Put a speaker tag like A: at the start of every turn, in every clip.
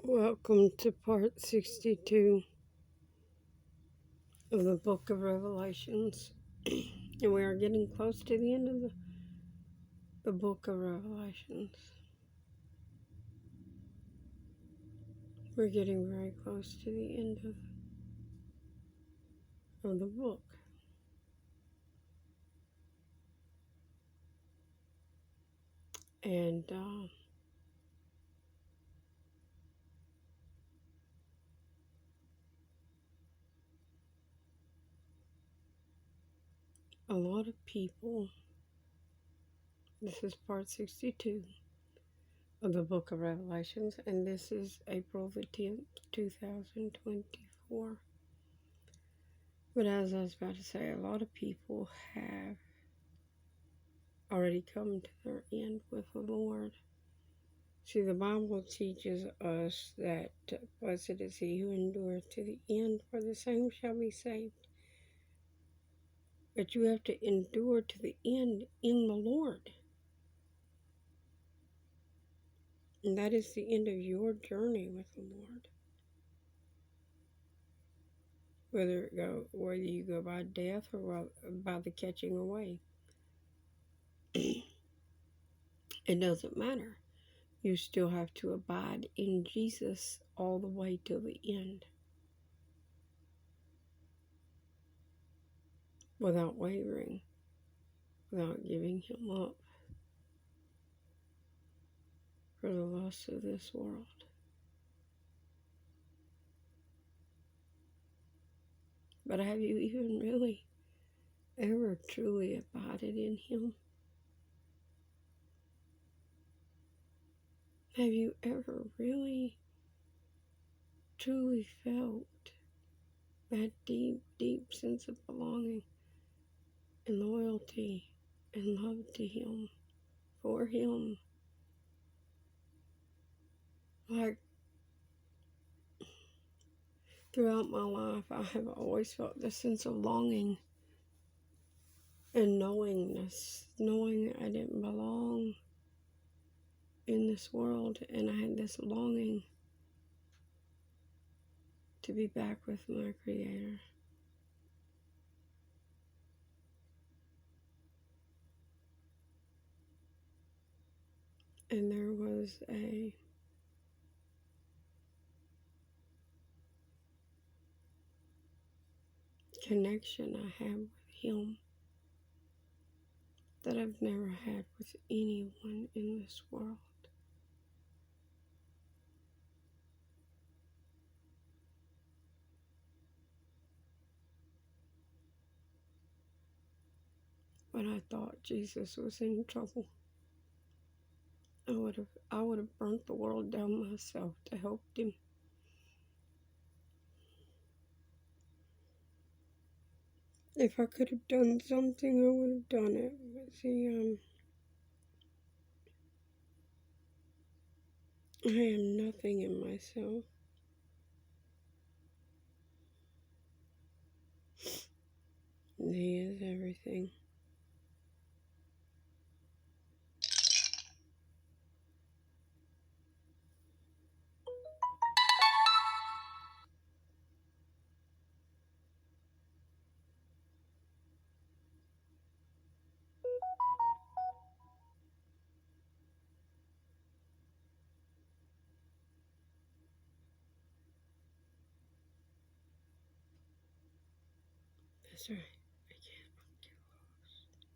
A: Welcome to part 62 of the book of Revelations. And we are getting close to the end of the book of Revelations. We're getting very close to the end of the book. And a lot of people, this is part 62 of the book of Revelations, and this is April the 10th, 2024. But as I was about to say, a lot of people have already come to their end with the Lord. See, the Bible teaches us that blessed is he who endureth to the end, for the same shall be saved. But you have to endure to the end in the Lord. And that is the end of your journey with the Lord. Whether you go by death or by the catching away. It doesn't matter. You still have to abide in Jesus all the way till the end. Without wavering. Without giving him up for the lusts of this world. But have you even really ever truly abided in him? Have you ever really truly felt that deep, deep sense of belonging and loyalty and love to him, for him? Like, throughout my life, I have always felt this sense of longing and knowingness, knowing I didn't belong in this world, and I had this longing to be back with my Creator. And there was a connection I had with him that I've never had with anyone in this world. When I thought Jesus was in trouble, I would have burnt the world down myself to help him. If I could have done something, I would have done it. But see, I am nothing in myself. He is everything. That's right. I can't get lost.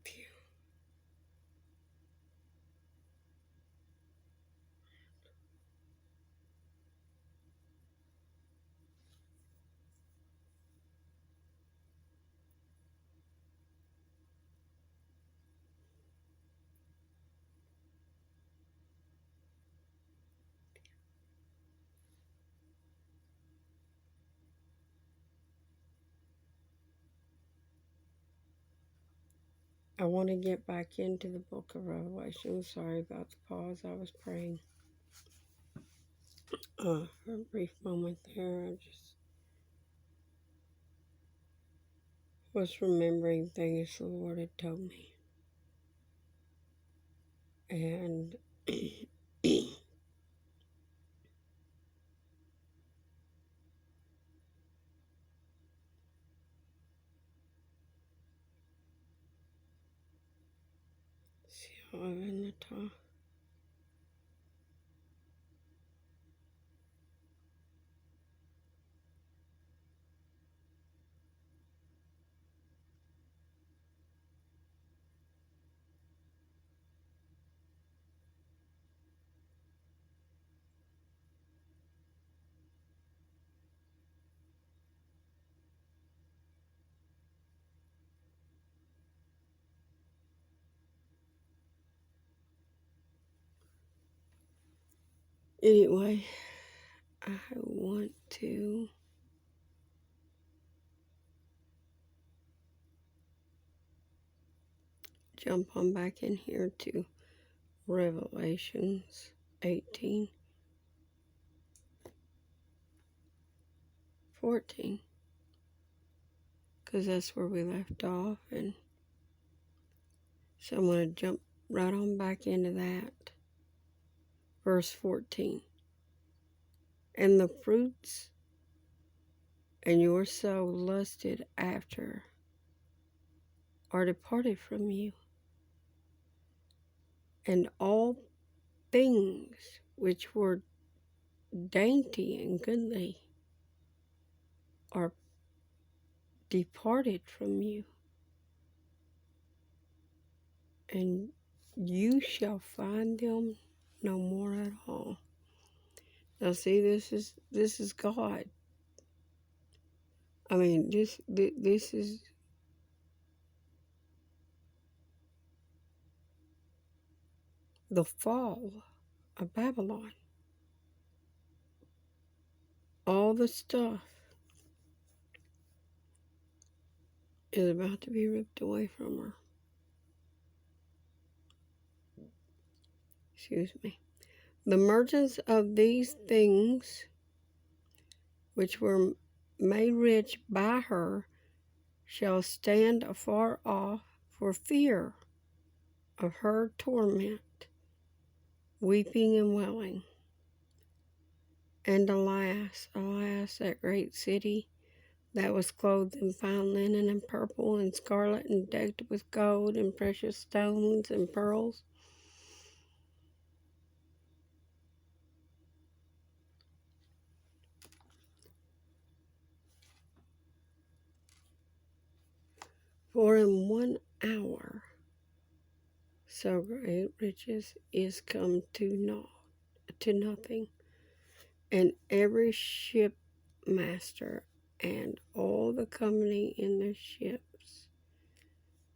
A: Phew. I want to get back into the book of Revelation. Sorry about the pause. I was praying. For a brief moment there, I just was remembering things the Lord had told me. And see how I'm in the top. Anyway, I want to jump on back in here to Revelations 18:14, because that's where we left off, and so I'm going to jump right on back into that. Verse 14. And the fruits and your soul lusted after are departed from you, and all things which were dainty and goodly are departed from you, and you shall find them no more at all. Now see, this is God. I mean, this is the fall of Babylon. All the stuff is about to be ripped away from her. Excuse me. The merchants of these things which were made rich by her shall stand afar off for fear of her torment, weeping and wailing. And alas, alas, that great city that was clothed in fine linen and purple and scarlet and decked with gold and precious stones and pearls. For in 1 hour so great riches is come to nothing, and every shipmaster and all the company in the ships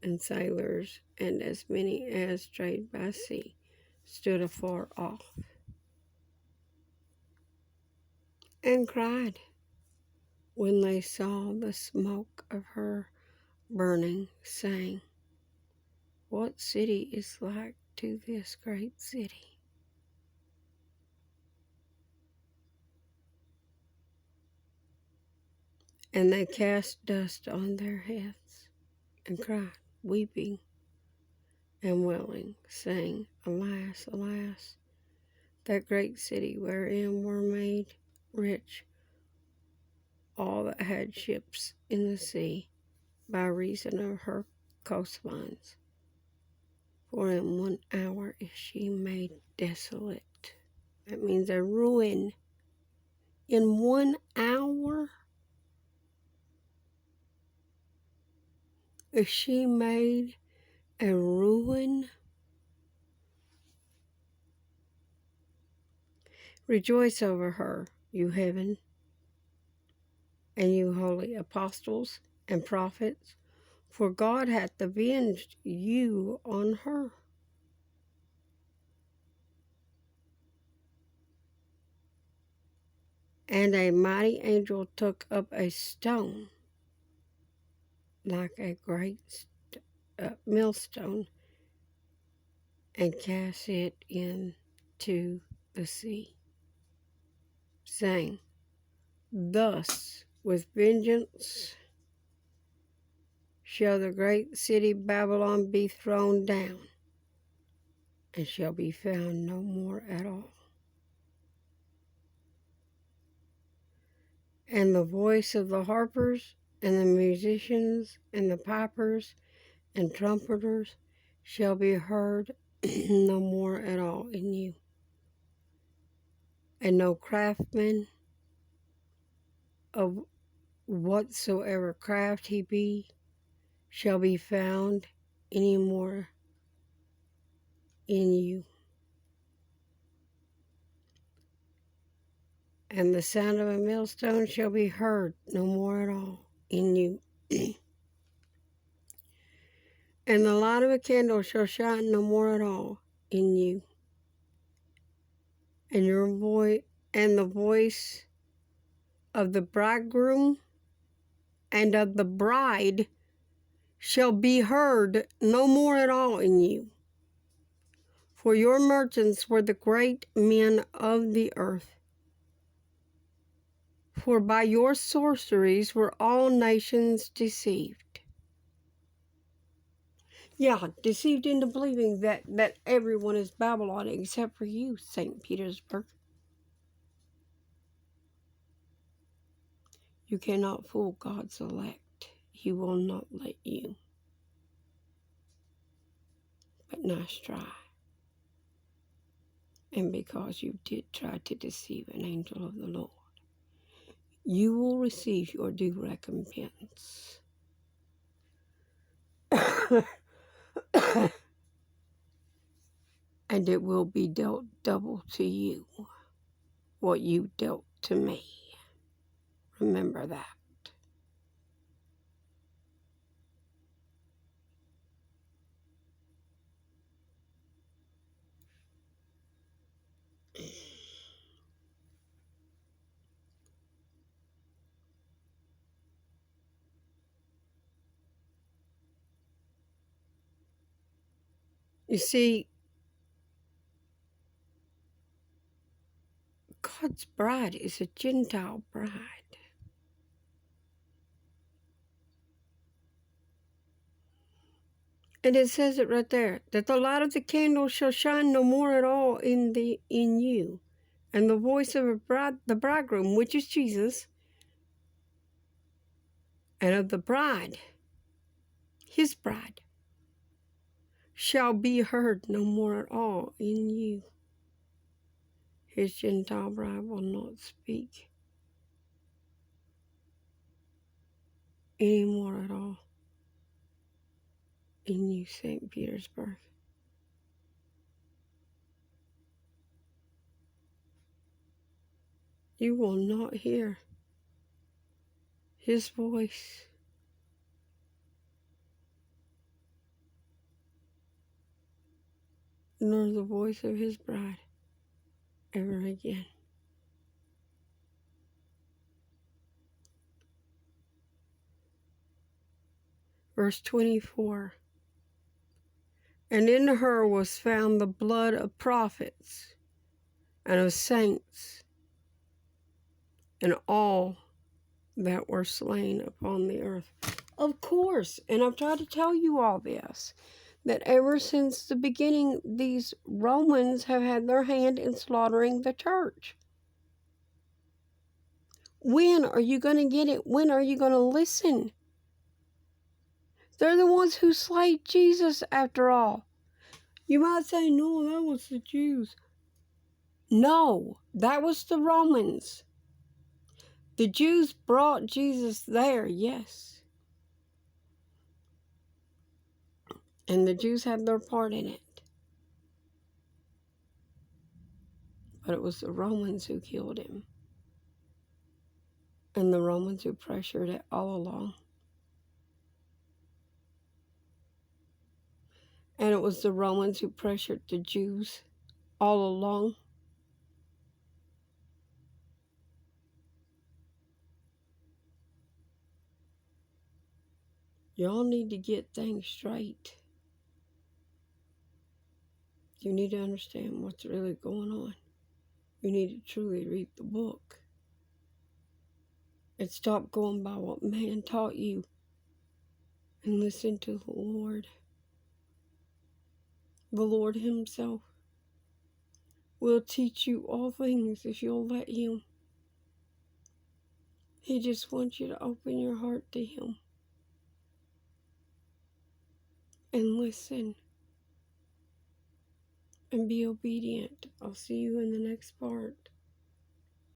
A: and sailors and as many as trade by sea stood afar off and cried when they saw the smoke of her burning, saying, What city is like to this great city? And they cast dust on their heads and cried, weeping and wailing, saying, Alas, alas, that great city wherein were made rich all that had ships in the sea by reason of her coastlines. For in 1 hour is she made desolate. That means a ruin. In 1 hour is she made a ruin. Rejoice over her, you heaven, and you holy apostles and prophets, for God hath avenged you on her. And a mighty angel took up a stone like a great millstone and cast it into the sea. saying, "Thus with vengeance shall the great city Babylon be thrown down, and shall be found no more at all." And the voice of the harpers, and the musicians, and the pipers, and trumpeters shall be heard no more at all in you. And no craftsman of whatsoever craft he be shall be found any more in you. And the sound of a millstone shall be heard no more at all in you. And the light of a candle shall shine no more at all in you. And your voice and the voice of the bridegroom and of the bride shall be heard no more at all in you. For your merchants were the great men of the earth. For by your sorceries were all nations deceived. Yeah, deceived into believing that everyone is Babylon except for you, St. Petersburg. You cannot fool God's elect. He will not let you. But nice try. And because you did try to deceive an angel of the Lord, you will receive your due recompense. And it will be dealt double to you what you dealt to me. Remember that. You see, God's bride is a Gentile bride. And it says it right there, that the light of the candle shall shine no more at all in you. And the voice of the bridegroom, which is Jesus, and of the bride, his bride, shall be heard no more at all in you. His Gentile bride will not speak any more at all in you, St. Petersburg. You will not hear his voice. Nor the voice of his bride ever again. Verse 24. And in her was found the blood of prophets and of saints and all that were slain upon the earth. Of course, and I've tried to tell you all this, that ever since the beginning, these Romans have had their hand in slaughtering the church. When are you going to get it? When are you going to listen? They're the ones who slayed Jesus after all. You might say, no, that was the Jews. No, that was the Romans. The Jews brought Jesus there, yes. And the Jews had their part in it. But it was the Romans who killed him. And the Romans who pressured it all along. And it was the Romans who pressured the Jews all along. Y'all need to get things straight. You need to understand what's really going on. You need to truly read the book. and stop going by what man taught you and listen to the Lord. The Lord Himself will teach you all things if you'll let Him. He just wants you to open your heart to Him and listen and be obedient. I'll see you in the next part.